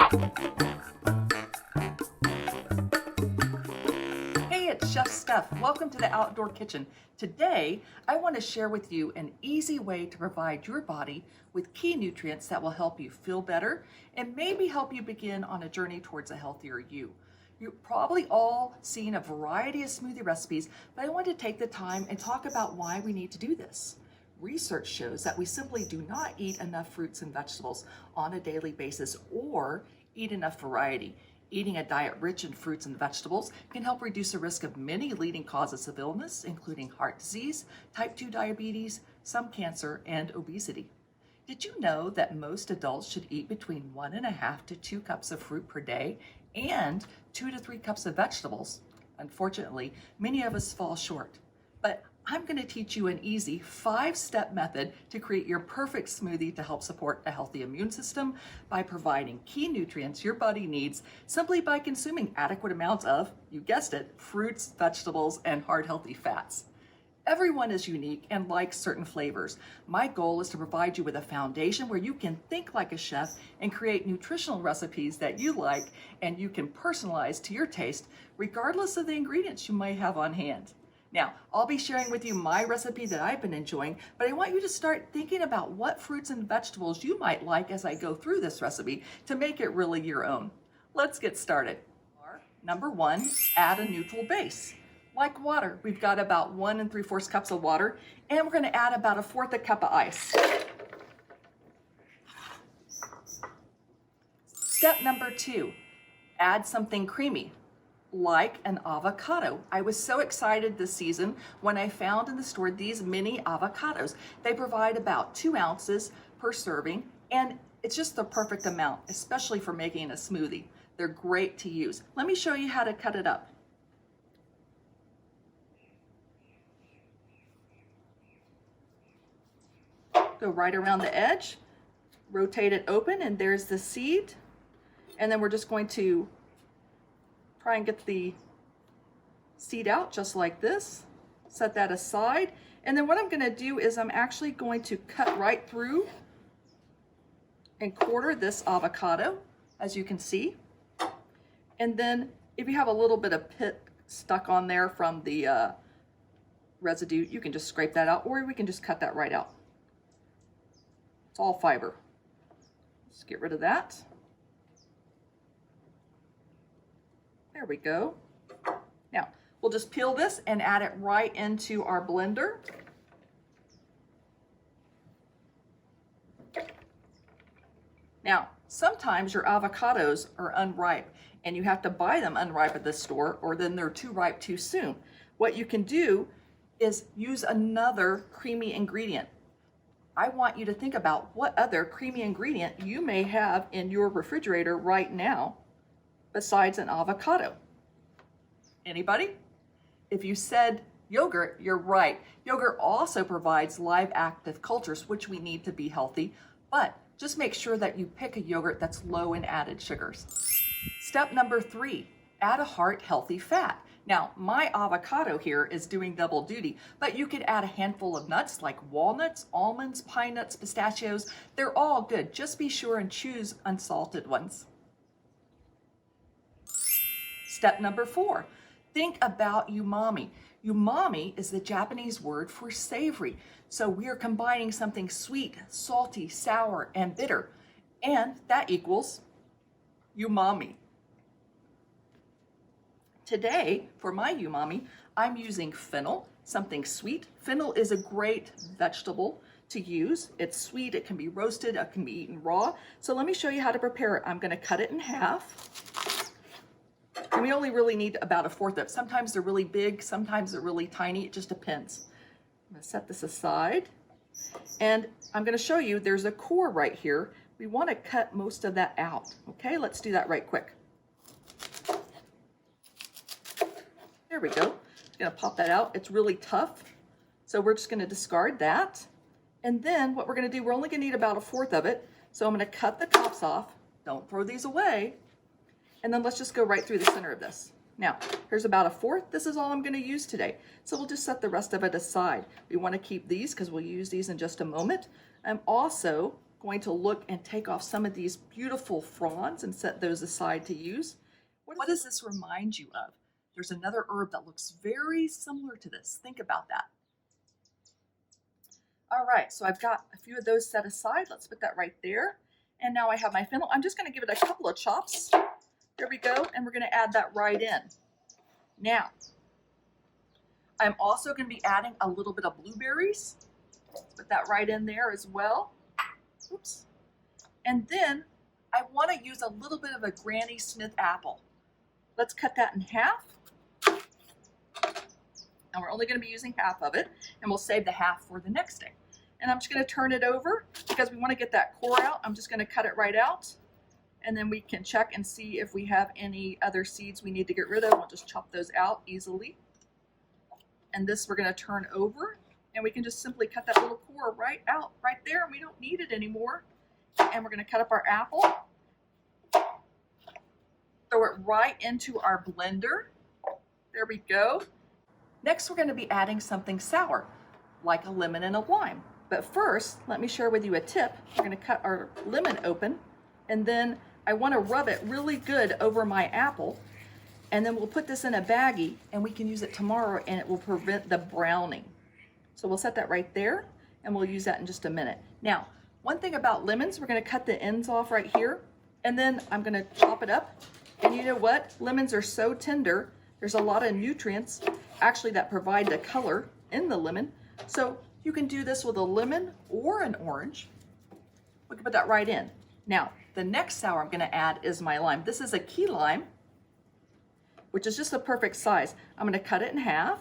Hey, it's Chef Steph. Welcome to the Outdoor Kitchen. Today, I want to share with you an easy way to provide your body with key nutrients that will help you feel better and maybe help you begin on a journey towards a healthier you. You've probably all seen a variety of smoothie recipes, but I want to take the time and talk about why we need to do this. Research shows that we simply do not eat enough fruits and vegetables on a daily basis or eat enough variety. Eating a diet rich in fruits and vegetables can help reduce the risk of many leading causes of illness, including heart disease, type 2 diabetes, some cancer, and obesity. Did you know that most adults should eat between 1.5 to 2 cups of fruit per day and 2 to 3 cups of vegetables? Unfortunately, many of us fall short. But I'm going to teach you an easy 5-step method to create your perfect smoothie to help support a healthy immune system by providing key nutrients your body needs simply by consuming adequate amounts of, you guessed it, fruits, vegetables, and heart-healthy fats. Everyone is unique and likes certain flavors. My goal is to provide you with a foundation where you can think like a chef and create nutritional recipes that you like and you can personalize to your taste regardless of the ingredients you might have on hand. Now, I'll be sharing with you my recipe that I've been enjoying, but I want you to start thinking about what fruits and vegetables you might like as I go through this recipe to make it really your own. Let's get started. Number 1, add a neutral base. Like water, we've got about 1 3/4 cups of water, and we're going to add about 1/4 cup of ice. Step number 2, add something creamy, like an avocado. I was so excited this season when I found in the store these mini avocados. They provide about 2 ounces per serving, and it's just the perfect amount, especially for making a smoothie. They're great to use. Let me show you how to cut it up. Go right around the edge, rotate it open, and there's the seed. And then we're just going to try and get the seed out just like this. Set that aside. And then what I'm going to do is I'm actually going to cut right through and quarter this avocado, as you can see. And then if you have a little bit of pit stuck on there from the residue, you can just scrape that out, or we can just cut that right out. It's all fiber. Just get rid of that. There we go. Now, we'll just peel this and add it right into our blender. Now, sometimes your avocados are unripe and you have to buy them unripe at the store, or then they're too ripe too soon. What you can do is use another creamy ingredient. I want you to think about what other creamy ingredient you may have in your refrigerator right now besides an avocado. Anybody? If you said yogurt, you're right. Yogurt also provides live active cultures, which we need to be healthy, but just make sure that you pick a yogurt that's low in added sugars. Step number 3, add a heart-healthy fat. Now, my avocado here is doing double duty, but you could add a handful of nuts like walnuts, almonds, pine nuts, pistachios. They're all good. Just be sure and choose unsalted ones. Step number 4, think about umami. Umami is the Japanese word for savory. So we are combining something sweet, salty, sour, and bitter. And that equals umami. Today, for my umami, I'm using fennel, something sweet. Fennel is a great vegetable to use. It's sweet, it can be roasted, it can be eaten raw. So let me show you how to prepare it. I'm gonna cut it in half. And we only really need about 1/4 of it. Sometimes they're really big, sometimes they're really tiny, it just depends. I'm gonna set this aside. And I'm gonna show you, there's a core right here. We wanna cut most of that out. Okay, let's do that right quick. There we go. I'm gonna pop that out. It's really tough. So we're just gonna discard that. And then what we're gonna do, we're only gonna need about 1/4 of it. So I'm gonna cut the tops off. Don't throw these away. And then let's just go right through the center of this. Now, here's about 1/4. This is all I'm gonna use today. So we'll just set the rest of it aside. We wanna keep these because we'll use these in just a moment. I'm also going to look and take off some of these beautiful fronds and set those aside to use. What does this remind you of? There's another herb that looks very similar to this. Think about that. All right, so I've got a few of those set aside. Let's put that right there. And now I have my fennel. I'm just going to give it a couple of chops. There we go. And we're going to add that right in. Now, I'm also going to be adding a little bit of blueberries. Let's put that right in there as well. Oops. And then I want to use a little bit of a Granny Smith apple. Let's cut that in half. And we're only going to be using half of it, and we'll save the half for the next day. And I'm just going to turn it over because we want to get that core out. I'm just going to cut it right out, and then we can check and see if we have any other seeds we need to get rid of. We'll just chop those out easily. And this we're going to turn over, and we can just simply cut that little core right out right there, and we don't need it anymore. And we're going to cut up our apple, throw it right into our blender. There we go. Next, we're going to be adding something sour, like a lemon and a lime. But first, let me share with you a tip. We're going to cut our lemon open, and then I want to rub it really good over my apple, and then we'll put this in a baggie, and we can use it tomorrow, and it will prevent the browning. So we'll set that right there, and we'll use that in just a minute. Now, one thing about lemons, we're going to cut the ends off right here, and then I'm going to chop it up. And you know what? Lemons are so tender. There's a lot of nutrients actually that provide the color in the lemon. So you can do this with a lemon or an orange. We can put that right in. Now, the next sour I'm going to add is my lime. This is a key lime, which is just the perfect size. I'm going to cut it in half,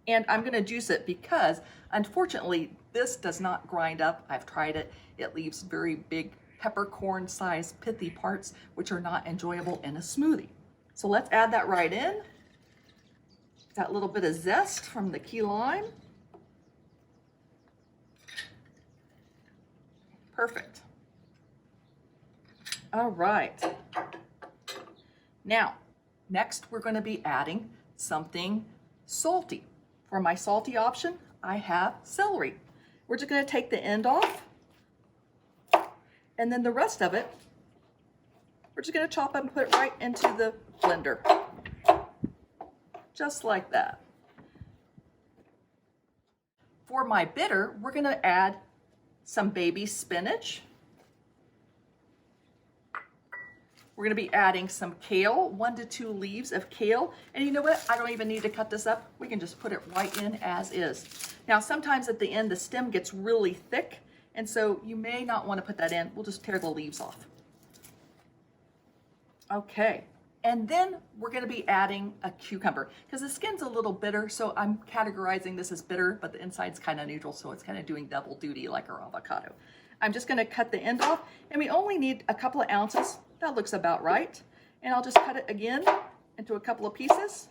and I'm going to juice it because, unfortunately, this does not grind up. I've tried it. It leaves very big peppercorn-sized pithy parts, which are not enjoyable in a smoothie. So let's add that right in. That little bit of zest from the key lime. Perfect. All right. Now, next we're going to be adding something salty. For my salty option, I have celery. We're just going to take the end off, and then the rest of it, we're just going to chop up and put it right into the blender. Just like that. For my bitter, we're going to add some baby spinach. We're going to be adding some kale, 1 to 2 leaves of kale. And you know what? I don't even need to cut this up. We can just put it right in as is. Now, sometimes at the end, the stem gets really thick, and so you may not want to put that in. We'll just tear the leaves off. Okay. And then we're going to be adding a cucumber because the skin's a little bitter, so I'm categorizing this as bitter, but the inside's kind of neutral, so it's kind of doing double duty like our avocado. I'm just going to cut the end off, and we only need a couple of ounces. That looks about right. And I'll just cut it again into a couple of pieces.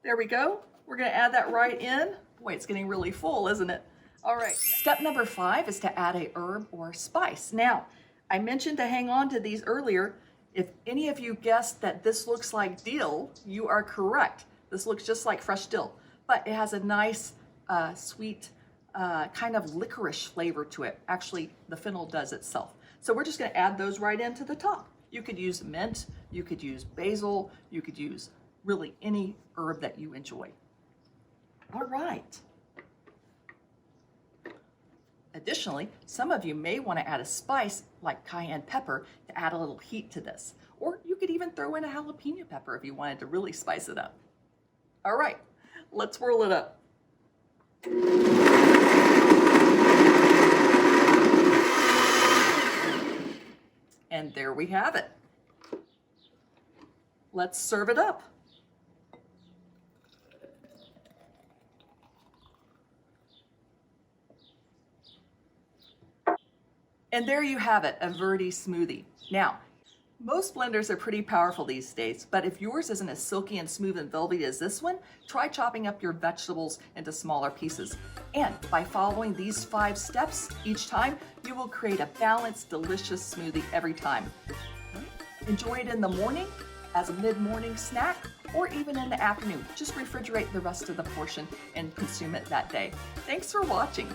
There we go. We're going to add that right in. Boy, it's getting really full, isn't it? All right. Step number 5 is to add a herb or spice. Now, I mentioned to hang on to these earlier. If any of you guessed that this looks like dill, you are correct. This looks just like fresh dill, but it has a nice, sweet, kind of licorice flavor to it. Actually, the fennel does itself. So we're just going to add those right into the top. You could use mint, you could use basil, you could use really any herb that you enjoy. All right. Additionally, some of you may want to add a spice like cayenne pepper to add a little heat to this. Or you could even throw in a jalapeno pepper if you wanted to really spice it up. All right, let's swirl it up. And there we have it. Let's serve it up. And there you have it, a Verde smoothie. Now, most blenders are pretty powerful these days, but if yours isn't as silky and smooth and velvety as this one, try chopping up your vegetables into smaller pieces. And by following these 5 steps each time, you will create a balanced, delicious smoothie every time. Enjoy it in the morning, as a mid-morning snack, or even in the afternoon. Just refrigerate the rest of the portion and consume it that day. Thanks for watching.